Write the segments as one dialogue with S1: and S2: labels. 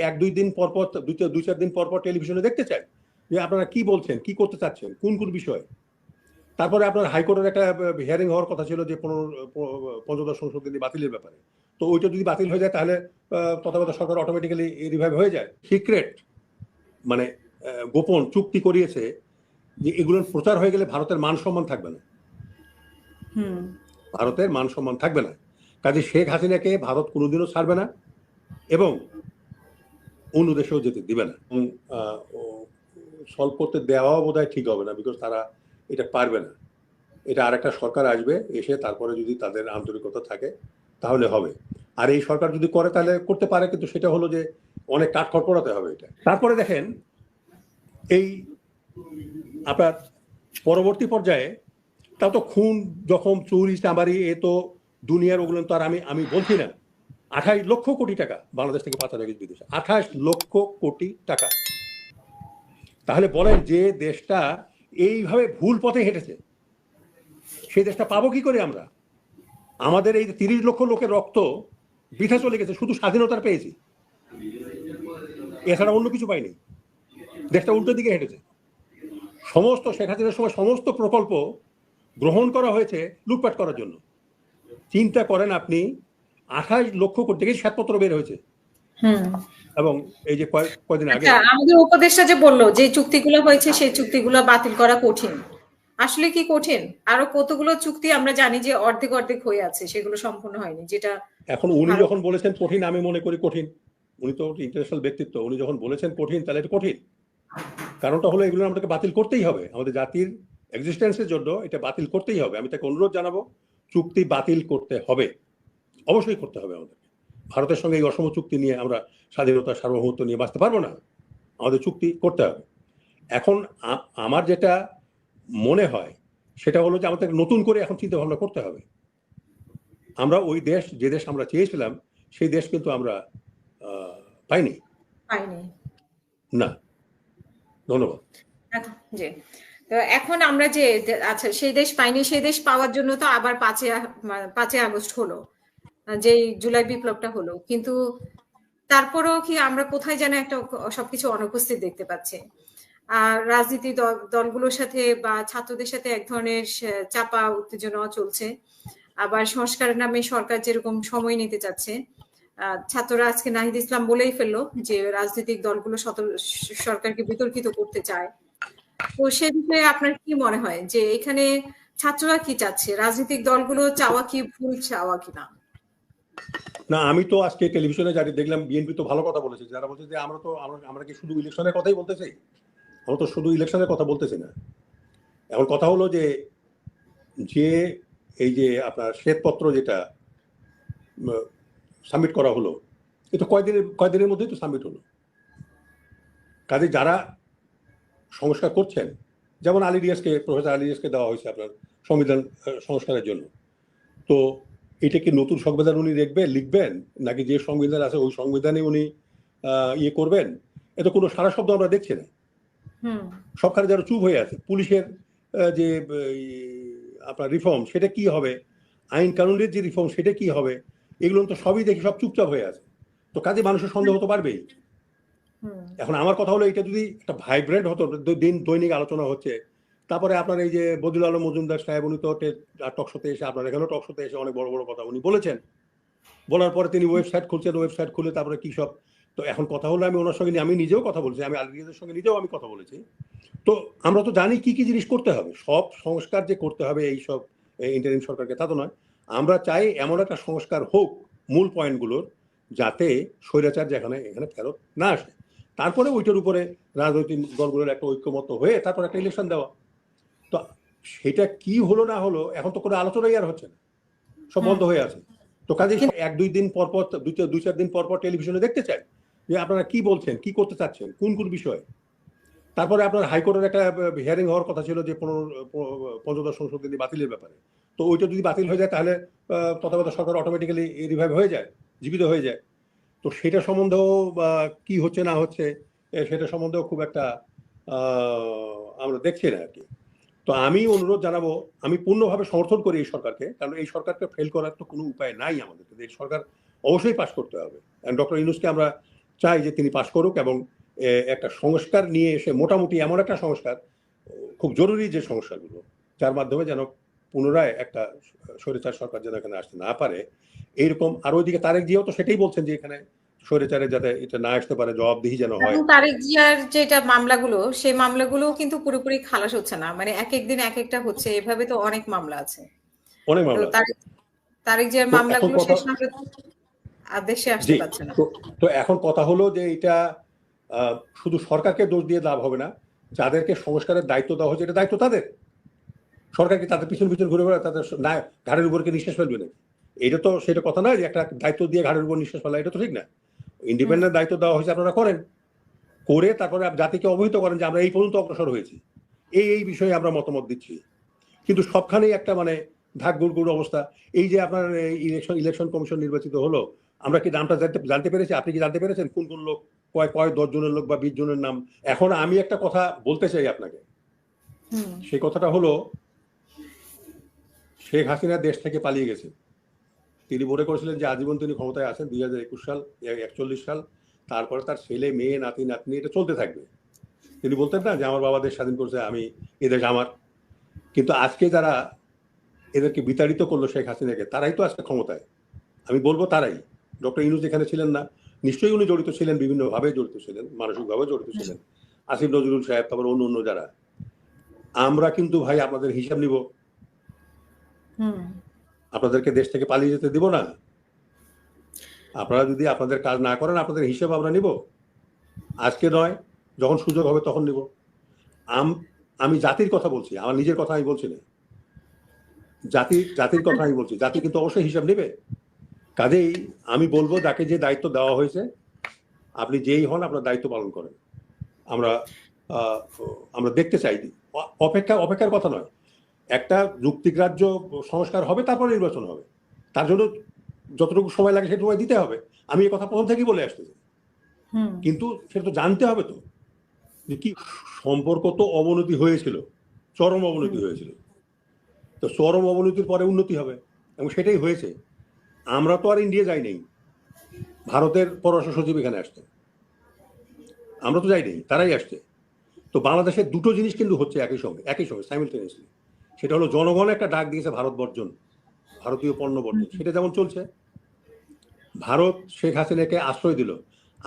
S1: এক দুই দিন পর পর, দুই চার দিন পর পর টেলিভিশনে দেখতে চাই যে আপনারা কি বলছেন, কি করতে চাচ্ছেন, কোন কোন বিষয়। তারপরে আপনার হাইকোর্টের একটা হিয়ারিং হওয়ার কথা ছিল যে পঞ্চদশ সংশোধনী বাতিলের ব্যাপারে। তো ওইটা যদি বাতিল হয়ে যায় তাহলে তত্ত্বাবধায়ক সরকার অটোমেটিক্যালি রিভাইভ হয়ে যায়। সিক্রেট মানে গোপন চুক্তি করিয়েছে যে এগুলোর প্রচার হয়ে গেলে ভারতের মান সম্মান থাকবে না, ভারতের মান সম্মান থাকবে না। কাজে শেখ হাসিনাকে ভারত কোনোদিনও ছাড়বে না এবং অন্য দেশেও যেতে দিবে না। সলভ করতে দেওয়াও বোধ হয় ঠিক হবে না, বিকজ তারা এটা পারবে না। এটা আরেকটা সরকার আসবে, এসে তারপরে যদি তাদের আন্তরিকতা থাকে তাহলে হবে। আর এই সরকার যদি করে তাহলে করতে পারে, কিন্তু সেটা হলো যে অনেক কাঠখড় পোড়াতে হবে এটা। তারপরে দেখেন এই আপনার পরবর্তী পর্যায়ে তাও তো খুন, জখম, চুরি, চামারি, এ তো দুনিয়ার, ওগুলো তো আর আমি বলছি না। 28 লক্ষ কোটি টাকা বাংলাদেশ থেকে পাচার হয়ে গেছে বিদেশে, 28 লক্ষ কোটি টাকা। তাহলে বলেন যে দেশটা এইভাবে ভুল পথে হেঁটেছে, সেই দেশটা পাবো কি করে আমরা? আমাদের এই 30 লক্ষ লোকের রক্ত বৃথা চলে গেছে, শুধু স্বাধীনতার পেয়েছি, এছাড়া অন্য কিছু পাইনি। দেশটা উল্টো দিকে হেঁটেছে। সমস্ত শেখ হাসিনার সময় সমস্ত প্রকল্প গ্রহণ করা হয়েছে লুটপাট করার জন্য। চিন্তা করেন আপনি, 28 লক্ষ কোটি থেকে শ্বেতপত্র বের হয়েছে। এবং এই যে কয়দিন আগে
S2: আমাদের উপদেষ্টা যে বললো যে চুক্তিগুলো হয়েছে সেই চুক্তিগুলো বাতিল করা কঠিন, আসলে কি কঠিন? আরো কতগুলো চুক্তি আমরা জানি যে অর্ধেক অর্ধেক হয়ে আছে, সেগুলো সম্পূর্ণ হয়নি। যেটা
S1: এখন উনি যখন বলেছেন কঠিন, আমি মনে করি কঠিন। উনি তো ইন্টারন্যাশনাল ব্যক্তিত্ব, উনি যখন বলেছেন কঠিন তাহলে এটা কঠিন। কারণটা হলো এগুলো আমাদেরকে বাতিল করতেই হবে, আমাদের জাতির এক্সিস্টেন্সের জন্য এটা বাতিল করতেই হবে। আমি তাকে অনুরোধ জানাবো, চুক্তি বাতিল করতে হবে, অবশ্যই করতে হবে আমাদেরকে। ভারতের সঙ্গে এই অসম চুক্তি নিয়ে আমরা স্বাধীনতা সার্বভৌমত্ব নিয়ে বাঁচতে পারবো না, আমাদের চুক্তি করতে হবে। এখন আমার যেটা মনে হয় সেটা হলো যে আমাদের নতুন করে এখন চিন্তা ভাবনা করতে হবে। আমরা ওই দেশ, যে দেশ আমরা চেয়েছিলাম সেই দেশ কিন্তু আমরা পাইনি না। ধন্যবাদ।
S2: জি, তো এখন আমরা যে আচ্ছা সেই দেশ পাইনি, সেই দেশ পাওয়ার জন্য তো আবার 5ই আগস্ট হলো, যে জুলাই বিপ্লবটা হলো, কিন্তু তারপরেও কি আমরা কোথায় যেন একটা সবকিছু অনুপস্থিত দেখতে পাচ্ছি। রাজনীতি দলগুলোর সাথে বা ছাত্রদের সাথে এক ধরনের চাপা উত্তেজনা চলছে। আবার সংস্কারের নামে সরকার যেরকম সময় নিতে চাচ্ছে, ছাত্ররা আজকে নাহিদ ইসলাম বলেই ফেললো যে রাজনৈতিক দলগুলো সরকারকে বিতর্কিত করতে চায়। তো সে বিষয়ে আপনার কি মনে হয় যে এখানে ছাত্ররা কি চাচ্ছে, রাজনৈতিক দলগুলো চাওয়া কি ভুল চাওয়া কিনা?
S1: না, আমি তো আজকে টেলিভিশনে যারা দেখলাম, বিএনপি তো ভালো কথা বলেছে, যারা বলছে যে আমরা কি শুধু ইলেকশনের কথাই বলতে চাই? আমরা তো শুধু ইলেকশনের কথা বলতেছি না। এখন কথা হলো যে এই যে আপনার শ্বেতপত্র যেটা সাবমিট করা হলো, এটা কয়দিনের মধ্যেই তো সাবমিট হলো। কাজে যারা সংস্কার করছেন, যেমন প্রফেসর আলী রিয়াজকে দেওয়া হয়েছে আপনার সংবিধান সংস্কারের জন্য, তো এটা কি নতুন সংবিধান উনি লিখবেন নাকি যে সংবিধান আছে ওই সংবিধানে উনি ইয়ে করবেন? এত কোনো সারা শব্দ আমরা দেখছি না। সবখানে যারা চুপ হয়ে আছে। পুলিশের যে আপনার রিফর্ম, সেটা কি হবে? আইন কানুনের যে রিফর্ম, সেটা কি হবে? এগুলো তো সবই দেখি সব চুপচাপ হয়ে আছে। তো কাজে মানুষের সন্দেহ তো বাড়বেই। এখন আমার কথা হলো, এটা যদি একটা ভাইব্রেন্ট হতো, দৈনিক আলোচনা হচ্ছে, তারপরে আপনার এই যে বদিউল আলম মজুমদার সাহেব, উনি তো টকশোতে এসে, আপনার এখানেও টকশোতে এসে অনেক বড় বড় কথা উনি বলেছেন। বলার পরে তিনি ওয়েবসাইট খুলছেন, ওয়েবসাইট খুলে তারপরে কি সব। তো এখন কথা হলো, আমি ওনার সঙ্গে, আমি নিজেও কথা বলছি, আমি আলী রিয়াজের সঙ্গে নিজেও আমি কথা বলেছি। তো আমরা তো জানি কি কি জিনিস করতে হবে, সব সংস্কার যে করতে হবে এই সব ইন্টারিম সরকারকে, তা তো নয়। আমরা চাই এমন একটা সংস্কার হোক মূল পয়েন্টগুলোর, যাতে স্বৈরাচার এখানে ফেরত না আসে। তারপরে ওইটার উপরে রাজনৈতিক দলগুলোর একটা ঐক্যমত্য হয়ে তারপর একটা ইলেকশন দেওয়া। তো সেটা কি হলো না হলো এখন তো কোনো আলোচনাই আর হচ্ছে না, সব বন্ধ হয়ে আছে। তো কাজে এক দুই চার দিন পর পর টেলিভিশনে দেখতে চাই যে আপনারা কি বলছেন, কি করতে চাচ্ছেন, কোন কোন বিষয়। তারপরে আপনার হাইকোর্টের একটা হিয়ারিং হওয়ার কথা ছিল যে পঞ্চদশ সংশোধনী বাতিলের ব্যাপারে। তো ওইটা যদি বাতিল হয়ে যায় তাহলে তত্ত্বাবধায়ক সরকার অটোমেটিক্যালি রিভাইভ হয়ে যায়, জীবিত হয়ে যায়। তো সেটা সম্বন্ধেও কি হচ্ছে না হচ্ছে, সেটা সম্বন্ধেও খুব একটা আমরা দেখছি না আর কি। তো আমি অনুরোধ জানাবো, আমি পূর্ণভাবে সমর্থন করি এই সরকারকে, কারণ এই সরকারকে ফেল করার তো কোনো উপায় নাই আমাদের। এই সরকার অবশ্যই পাশ করতে হবে। ডক্টর ইউনূসকে আমরা চাই যে তিনি পাশ করুক এবং একটা সংস্কার নিয়ে এসে মোটামুটি এমন একটা সংস্কার, খুব জরুরি যে সংস্কারগুলো, যার মাধ্যমে যেন পুনরায় একটা স্বৈরাচার সরকার যেন এখানে আসতে না পারে এইরকম। আর ওইদিকে তারেক জিয়াও তো সেটাই বলছেন যে এখানে স্বৈরাচারে যাতে এটা না আসতে পারে, জবাবদিহি যেন হয়।
S2: তারেক জিয়ার যেটা মামলাগুলো, সেই মামলাগুলো কিন্তু পুরোপুরি খালাস হচ্ছে না, মানে এক একদিন এক একটা হচ্ছে, এভাবে তো অনেক মামলা আছে।
S1: অনেক
S2: তো
S1: মামলা।
S2: তারেক জিয়ার
S1: তো এখন
S2: মামলাগুলো
S1: কথা,
S2: শেষ না হলে আর দেশে আসতে
S1: জি,
S2: পারছে না।
S1: তো এখন কথা হলো যে এটা শুধু সরকারকে দোষ দিয়ে লাভ হবে না, যাদেরকে সংস্কারের দায়িত্ব দেওয়া হয়েছে এটা দায়িত্ব তাদের। সরকার কি তাদের পিছন পিছন ঘুরে বেড়ায় তাদের না ঘাড়ের উপর কি নিঃশ্বাস ফেলবে না? এটা তো সেটা কথা নয় যে একটা দায়িত্ব দিয়ে ঘাড়ের উপর নিঃশ্বাস ফেলা, এটা তো ঠিক না। ইন্ডিপেন্ডেন্ট দায়িত্ব দেওয়া হয়েছে, আপনারা করেন, করে তারপরে জাতিকে অবহিত করেন যে আমরা এই পর্যন্ত অগ্রসর হয়েছি, এই বিষয়ে আমরা মতামত দিচ্ছি। কিন্তু সবখানেই একটা মানে ঢাক গুড়গুড় অবস্থা। এই যে আপনার ইলেকশন কমিশন নির্বাচিত হলো, আমরা কি নামটা জানতে পেরেছি? আপনি কি জানতে পেরেছেন কোন কোন লোক, কয় 10 জনের লোক বা 20 জনের নাম? এখন আমি একটা কথা বলতে চাই আপনাকে, সেই কথাটা হলো শেখ হাসিনা দেশ থেকে পালিয়ে গেছে। তিনি মনে করেছিলেন যে আজীবন তিনি ক্ষমতায় আছেন, 2021 সাল 41 সাল, তারপরে তার ছেলে মেয়ে নাতি নাতনি এটা চলতে থাকবে। তিনি বলতেন না যে আমার বাবা দেশ স্বাধীন করেছে, আমি এদেশ আমার। কিন্তু আজকে যারা এদেরকে বিতাড়িত করলো শেখ হাসিনাকে, তারাই তো আজকে ক্ষমতায়। আমি বলবো তারাই। ডক্টর ইউনূস এখানে ছিলেন না, নিশ্চয়ই উনি জড়িত ছিলেন, বিভিন্নভাবে জড়িত ছিলেন, মানসিকভাবে জড়িত ছিলেন। আসিফ নজরুল সাহেব, তারপর অন্য যারা। আমরা কিন্তু ভাই আপনাদের হিসাব নিব, আপনাদেরকে দেশ থেকে পালিয়ে যেতে দিব না। আপনারা যদি আপনাদের কাজ না করেন, আপনাদের হিসাব আমরা নিব। আজকে নয়, যখন সুযোগ হবে তখন নিব। আমি জাতির কথা বলছি, আমার নিজের কথা আমি বলছি না। জাতির কথা আমি বলছি, জাতি কিন্তু অবশ্যই হিসাব নেবে। কাজেই আমি বলবো যাকে যে দায়িত্ব দেওয়া হয়েছে, আপনি যেই হন আপনার দায়িত্ব পালন করেন। আমরা দেখতে চাই, অপেক্ষার কথা নয়। একটা যুক্তিগ্রাহ্য সংস্কার হবে, তারপর নির্বাচন হবে, তার জন্য যতটুকু সময় লাগে সেটুকু সময় দিতে হবে। আমি এই কথা প্রথম থেকেই বলে আসতেছি। কিন্তু সেটা তো জানতে হবে তো যে কি সম্পর্ক। তো অবনতি হয়েছিল, চরম অবনতি হয়েছিল। তো চরম অবনতির পরে উন্নতি হবে, এবং সেটাই হয়েছে। আমরা তো আর ইন্ডিয়া যাই নাই, ভারতের পররাষ্ট্র সচিব এখানে আসছে, আমরা তো যাই নাই, তারাই আসছে। তো বাংলাদেশের দুটো জিনিস কিন্তু হচ্ছে একই সঙ্গে সাইমেলটেনিয়াসলি। সেটা হলো জনগণ একটা ডাক দিয়েছে ভারত বর্জন, ভারতীয় পণ্য বর্জন, সেটা যেমন চলছে। ভারত শেখ হাসিনাকে আশ্রয় দিল।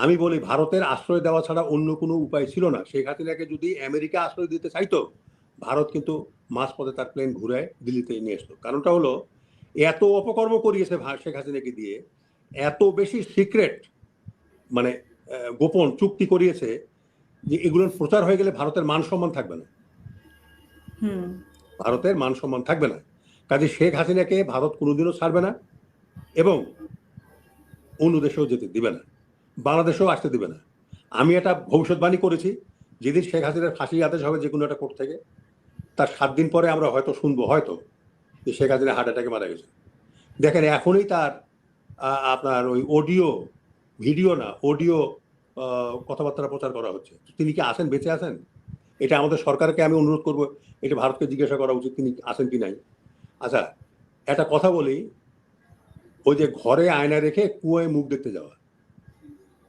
S1: আমি বলি ভারতের আশ্রয় দেওয়া ছাড়া অন্য কোনো উপায় ছিল না। শেখ হাসিনাকে যদি আমেরিকা আশ্রয় দিতে চাইতো, ভারত কিন্তু মাঝপথে তার প্লেন ঘুরায় দিল্লিতে নিয়ে আসতো। কারণটা হলো এত অপকর্ম করিয়েছে শেখ হাসিনাকে দিয়ে, এত বেশি সিক্রেট মানে গোপন চুক্তি করিয়েছে যে এগুলোর প্রচার হয়ে গেলে ভারতের মান সম্মান থাকবে না। ভারতের মান সম্মান থাকবে না। কাজে শেখ হাসিনাকে ভারত কোনোদিনও ছাড়বে না, এবং অন্য দেশেও যেতে দিবে না, বাংলাদেশেও আসতে দিবে না। আমি এটা ভবিষ্যৎবাণী করেছি, যেদিন শেখ হাসিনার ফাঁসির আদেশ হবে যে কোনো একটা কোর্ট থেকে, তার 7 দিন পরে আমরা হয়তো শুনবো যে শেখ হাসিনা হার্ট অ্যাটাকে মারা গেছে। দেখেন এখনই তার আপনার ওই অডিও কথাবার্তা প্রচার করা হচ্ছে। তিনি কি আছেন, বেঁচে আছেন? এটা আমাদের সরকারকে আমি অনুরোধ করবো, এটা ভারতকে জিজ্ঞাসা করা উচিত তিনি আছেন কি নাই। আচ্ছা, একটা কথা বলি, ওই যে ঘরে আয়না রেখে কুয়োয় মুখ দেখতে যাওয়া,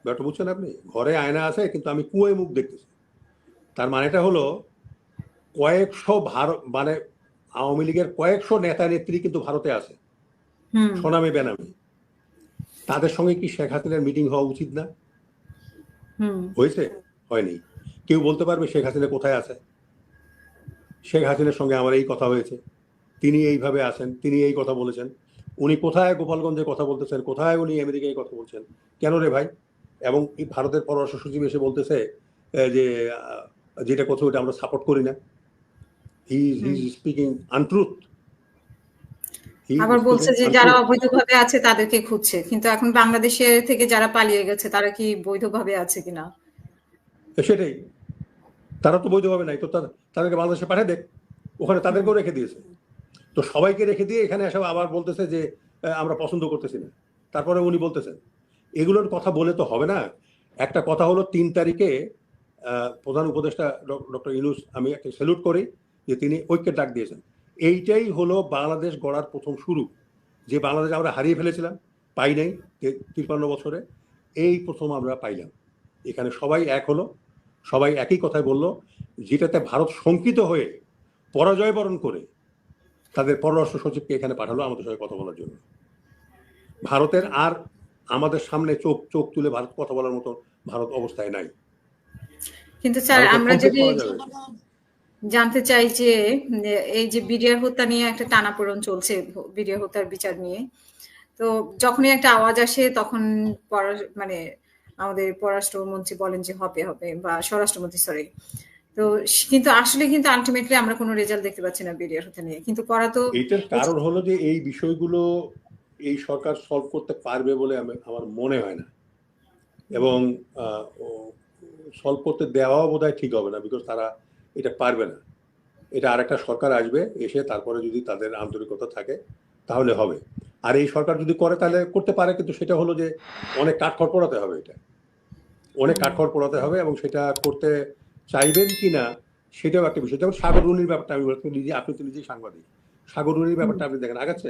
S1: ব্যাপারটা বুঝছেন আপনি? ঘরে আয়না আছে কিন্তু আমি কুয়োয় মুখ দেখতেছি। তার মানেটা হলো কয়েকশো মানে আওয়ামী লীগের কয়েকশো নেতা নেত্রী কিন্তু ভারতে আছে, সোনামে বেনামে। তাদের সঙ্গে কি শেখ হাসিনার মিটিং হওয়া উচিত না? হয়েছে? হয়নি। কেউ বলতে পারবে শেখ হাসিনা কোথায় আছে? শেখ হাসিনার সঙ্গে আমার এই কথা হয়েছে, তিনি এইভাবে আছেন, তিনি এই কথা বলেছেন। উনি কোথায় গোপালগঞ্জে কথা বলতেছেন, কোথায় উনি আমেরিকায় কথা বলছেন? কেন রে ভাই? এবং ভারতের পররাষ্ট্র সচিব এসে বলতেছে যে যেটা কথা ওটা আমরা সাপোর্ট করি না। He is speaking আনট্রুথ।
S2: আবার বলছে যে যারা অবৈধভাবে আছে তাদেরকে খুঁজছে, কিন্তু এখন বাংলাদেশে থেকে যারা পালিয়ে গেছে তারা কি বৈধভাবে আছে কিনা?
S1: সেটাই, তারা তো বৈধভাবে নাই, তো তাদেরকে বাংলাদেশে পাঠিয়ে দেখ, ওখানে তাদেরকেও রেখে দিয়েছে। তো সবাইকে রেখে দিয়ে এখানে এসে আবার বলতেছে যে আমরা পছন্দ করতেছি না। তারপরে উনি বলতেছেন এগুলোর কথা বলে তো হবে না। একটা কথা হলো 3 তারিখে প্রধান উপদেষ্টা ডক্টর ইউনূস, আমি একটা স্যালুট করি যে তিনি ঐক্যের ডাক দিয়েছেন। এইটাই হলো বাংলাদেশ গড়ার প্রথম শুরু, যে বাংলাদেশ আমরা হারিয়ে ফেলেছিলাম, পাই নাই 53 বছরে। এই প্রথম আমরা পাইলাম। এখানে সবাই এক হলো, সবাই একই কথাই বলল, যেটাতে ভারত শঙ্কিত হয়ে পরাজয় বরণ করে তাদের পররাষ্ট্র সচিবকে এখানে পাঠালো আমাদের সঙ্গে কথা বলার জন্য। ভারতের আর আমাদের সামনে চোখ চোখ তুলে ভারত কথা বলার মতো ভারত অবস্থায় নাই।
S2: কিন্তু স্যার আমরা যদি জানতে চাই যে এই যে বিডিআর হত্যা নিয়ে একটা টানাপোড়েন চলছে, বিডিআর হত্যার বিচার নিয়ে, তো যখনই একটা আওয়াজ আসে তখন মানে আমাদের পররাষ্ট্রমন্ত্রী বলেন যে হবে হবে, বা স্বরাষ্ট্রমন্ত্রী সরি, তো কিন্তু আসলে কিন্তু আলটিমেটলি আমরা কোনো রেজাল্ট দেখতে পাচ্ছি না বিডিআর হত্যা নিয়ে। কিন্তু করা তো
S1: এইটার কারণ হলো যে এই বিষয়গুলো এই সরকার সলভ করতে পারবে বলে আমার মনে হয় না, এবং সলভ করতে দেওয়াও বোধহয় ঠিক হবে না, বিকজ তারা এটা পারবে না। এটা আরেকটা সরকার আসবে, এসে তারপরে যদি তাদের আন্তরিকতা থাকে তাহলে হবে। আর এই সরকার যদি করে তাহলে করতে পারে, কিন্তু সেটা হলো যে অনেক কাঠখড় পোড়াতে হবে, এটা অনেক কাঠখড় পোড়াতে হবে, এবং সেটা করতে চাইবেন কিনা সেটাও একটা বিষয়। যেমন সাগর রুনির ব্যাপারটা আমি বলছি, আপনি তো নিজেই সাংবাদিক, সাগর রুনির ব্যাপারটা আপনি দেখেন আগাচ্ছে